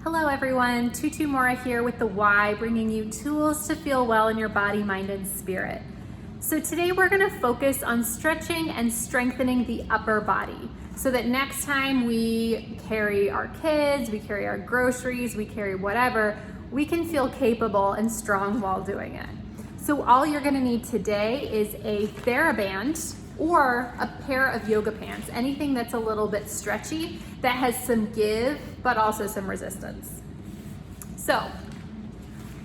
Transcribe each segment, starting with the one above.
Hello everyone, Tutu Mora here with the Why, bringing you tools to feel well in your body, mind, and spirit. So today we're gonna focus on stretching and strengthening the upper body so that next time we carry our kids, we carry our groceries, we carry whatever, we can feel capable and strong while doing it. So all you're gonna need today is a TheraBand or a pair of yoga pants, anything that's a little bit stretchy, that has some give, but also some resistance. So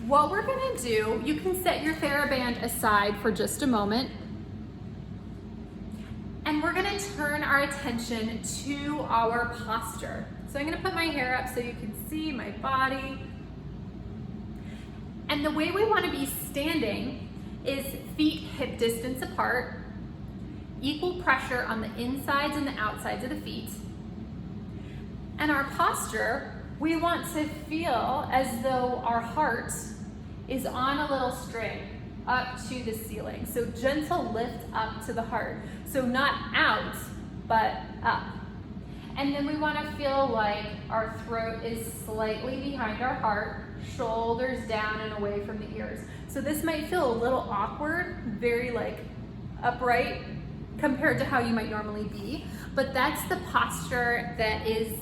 what we're gonna do, you can set your TheraBand aside for just a moment, and we're gonna turn our attention to our posture. So I'm gonna put my hair up so you can see my body. And the way we wanna be standing is feet hip distance apart, equal pressure on the insides and the outsides of the feet. And our posture, we want to feel as though our heart is on a little string up to the ceiling. So gentle lift up to the heart. So not out, but up. And then we want to feel like our throat is slightly behind our heart, shoulders down and away from the ears. So this might feel a little awkward, very like upright compared to how you might normally be, but that's the posture that is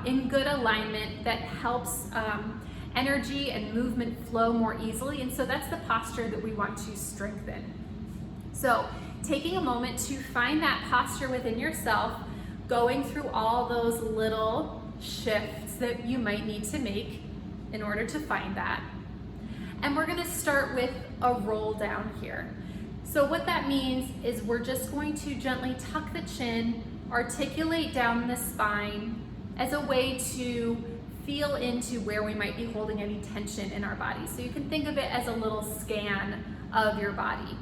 in good alignment, that helps energy and movement flow more easily, and so that's the posture that we want to strengthen. So taking a moment to find that posture within yourself, going through all those little shifts that you might need to make in order to find that. And we're gonna start with a roll down here. So what that means is we're just going to gently tuck the chin, articulate down the spine as a way to feel into where we might be holding any tension in our body. So you can think of it as a little scan of your body.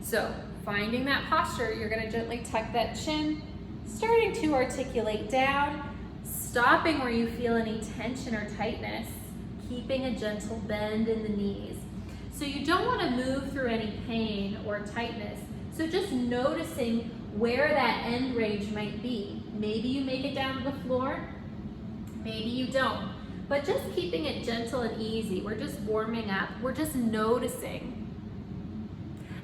So finding that posture, you're gonna gently tuck that chin, starting to articulate down, stopping where you feel any tension or tightness, keeping a gentle bend in the knees. So you don't want to move through any pain or tightness. So just noticing where that end range might be. Maybe you make it down to the floor, maybe you don't. But just keeping it gentle and easy. We're just warming up. We're just noticing.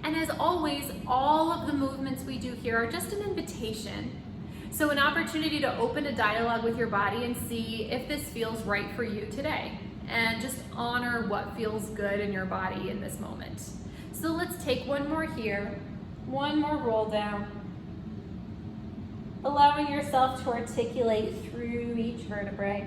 And as always, all of the movements we do here are just an invitation. So an opportunity to open a dialogue with your body and see if this feels right for you today. And just honor what feels good in your body in this moment. So let's take one more here, one more roll down, allowing yourself to articulate through each vertebrae.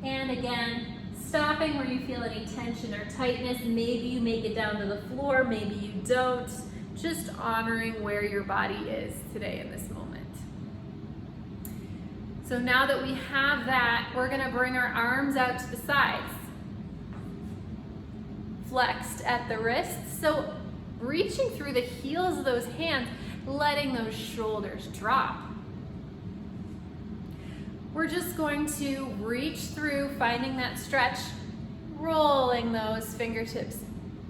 And again, stopping where you feel any tension or tightness. Maybe you make it down to the floor, maybe you don't. Just honoring where your body is today in this moment. So now that we have that, we're gonna bring our arms out to the sides. Flexed at the wrists. So reaching through the heels of those hands, letting those shoulders drop. We're just going to reach through, finding that stretch, rolling those fingertips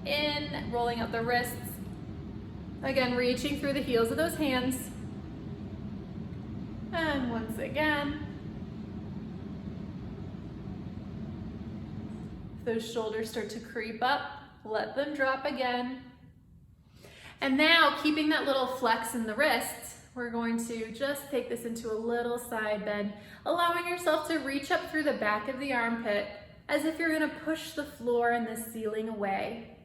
in, rolling out the wrists. Again, reaching through the heels of those hands. And once again, if those shoulders start to creep up, let them drop again. And now, keeping that little flex in the wrists, we're going to just take this into a little side bend, allowing yourself to reach up through the back of the armpit as if you're gonna push the floor and the ceiling away.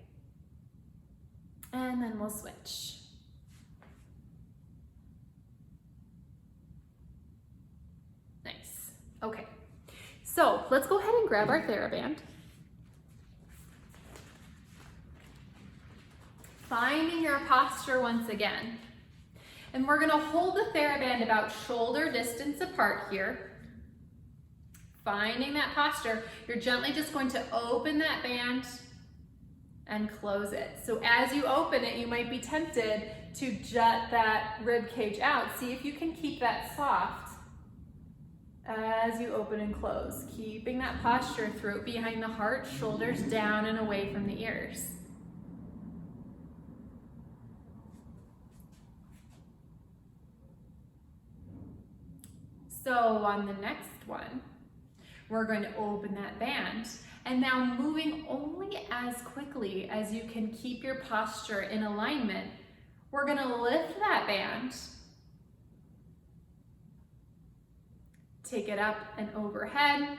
And then we'll switch. Nice. Okay, so let's go ahead and grab our TheraBand. Finding your posture once again. And we're gonna hold the TheraBand about shoulder distance apart here. Finding that posture, you're gently just going to open that band and close it. So as you open it, you might be tempted to jut that rib cage out. See if you can keep that soft as you open and close. Keeping that posture, throat behind the heart, shoulders down and away from the ears. So on the next one, we're going to open that band. And now moving only as quickly as you can keep your posture in alignment, we're going to lift that band, take it up and overhead,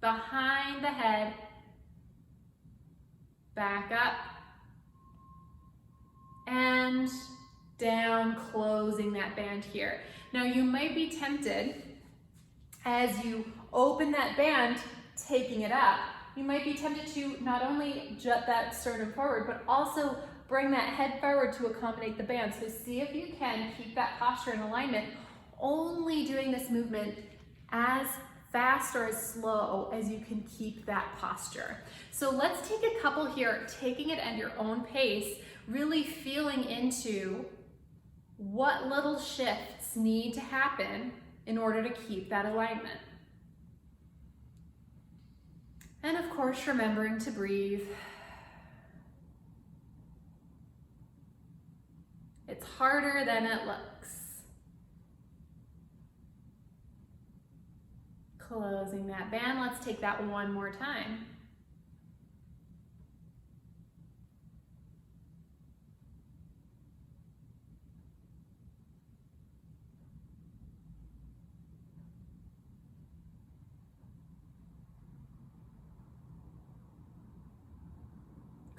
behind the head, back up, and down, closing that band here. Now you might be tempted as you open that band, taking it up, you might be tempted to not only jut that sternum forward, but also bring that head forward to accommodate the band. So see if you can keep that posture in alignment, only doing this movement as fast or as slow as you can keep that posture. So let's take a couple here, taking it at your own pace, really feeling into what little shifts need to happen in order to keep that alignment. And of course, remembering to breathe. It's harder than it looks. Closing that band. Let's take that one more time.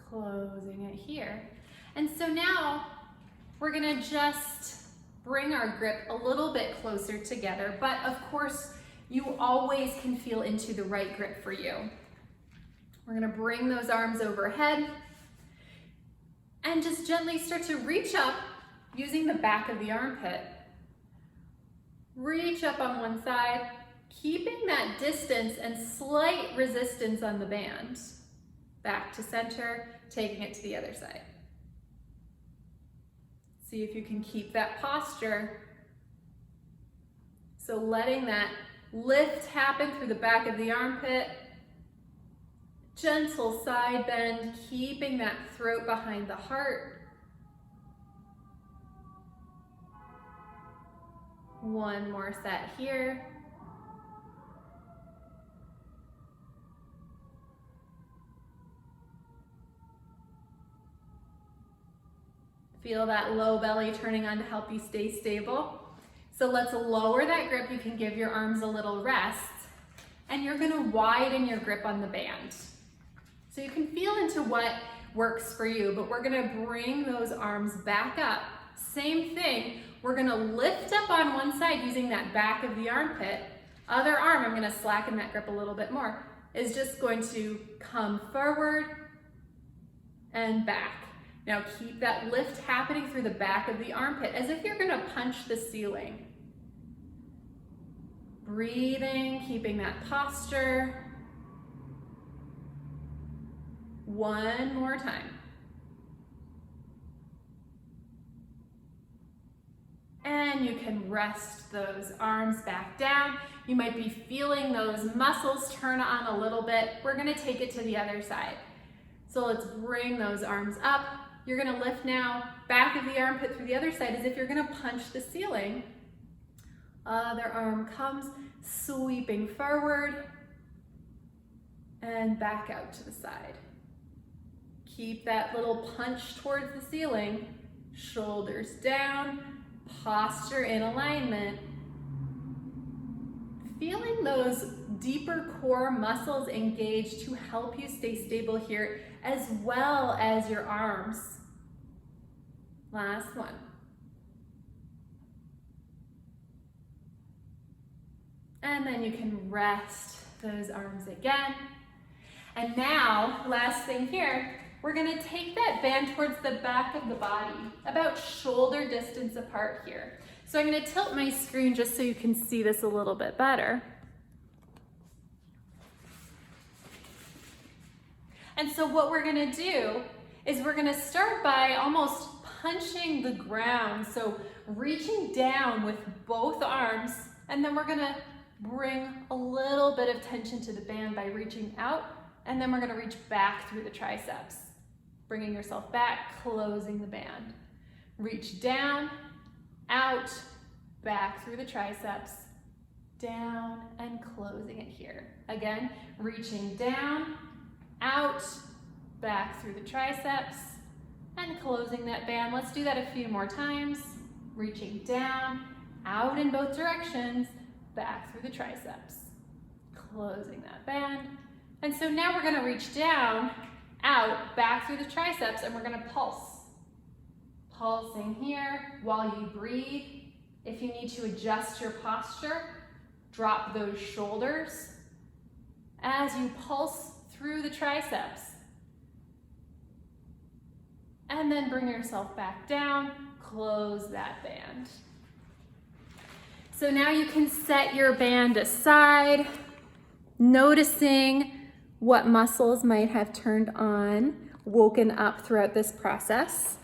Closing it here. And so now we're gonna just bring our grip a little bit closer together, but of course you always can feel into the right grip for you. We're gonna bring those arms overhead and just gently start to reach up using the back of the armpit. Reach up on one side, keeping that distance and slight resistance on the band. Back to center, taking it to the other side. See if you can keep that posture. So letting that lift happen through the back of the armpit. Gentle side bend, keeping that throat behind the heart. One more set here. Feel that low belly turning on to help you stay stable. So let's lower that grip. You can give your arms a little rest, and you're gonna widen your grip on the band. So you can feel into what works for you, but we're gonna bring those arms back up. Same thing, we're gonna lift up on one side using that back of the armpit. Other arm, I'm gonna slacken that grip a little bit more, is just going to come forward and back. Now keep that lift happening through the back of the armpit as if you're gonna punch the ceiling. Breathing, keeping that posture. One more time. And you can rest those arms back down. You might be feeling those muscles turn on a little bit. We're gonna take it to the other side. So let's bring those arms up. You're gonna lift now, back of the armpit through the other side as if you're gonna punch the ceiling. Other arm comes, sweeping forward and back out to the side. Keep that little punch towards the ceiling, shoulders down, posture in alignment. Feeling those deeper core muscles engaged to help you stay stable here, as well as your arms. Last one. And then you can rest those arms again. And now, last thing here, we're gonna take that band towards the back of the body, about shoulder distance apart here. So I'm gonna tilt my screen just so you can see this a little bit better. And so what we're gonna do is we're gonna start by almost punching the ground. So reaching down with both arms, and then we're gonna bring a little bit of tension to the band by reaching out, and then we're gonna reach back through the triceps. Bringing yourself back, closing the band. Reach down, out, back through the triceps. down, and closing it here. Again, reaching down, out, back through the triceps, and closing that band. Let's do that a few more times. Reaching down, out in both directions, back through the triceps. Closing that band. And so now we're gonna reach down, out, back through the triceps, and we're gonna pulse. Pulsing here while you breathe. If you need to adjust your posture, drop those shoulders as you pulse through the triceps. And then bring yourself back down, close that band. So now you can set your band aside, noticing what muscles might have turned on, woken up throughout this process.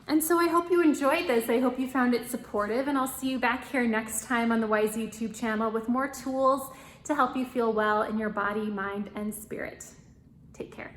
And so I hope you enjoyed this. I hope you found it supportive, and I'll see you back here next time on the Wise YouTube channel with more tools to help you feel well in your body, mind, and spirit. Take care.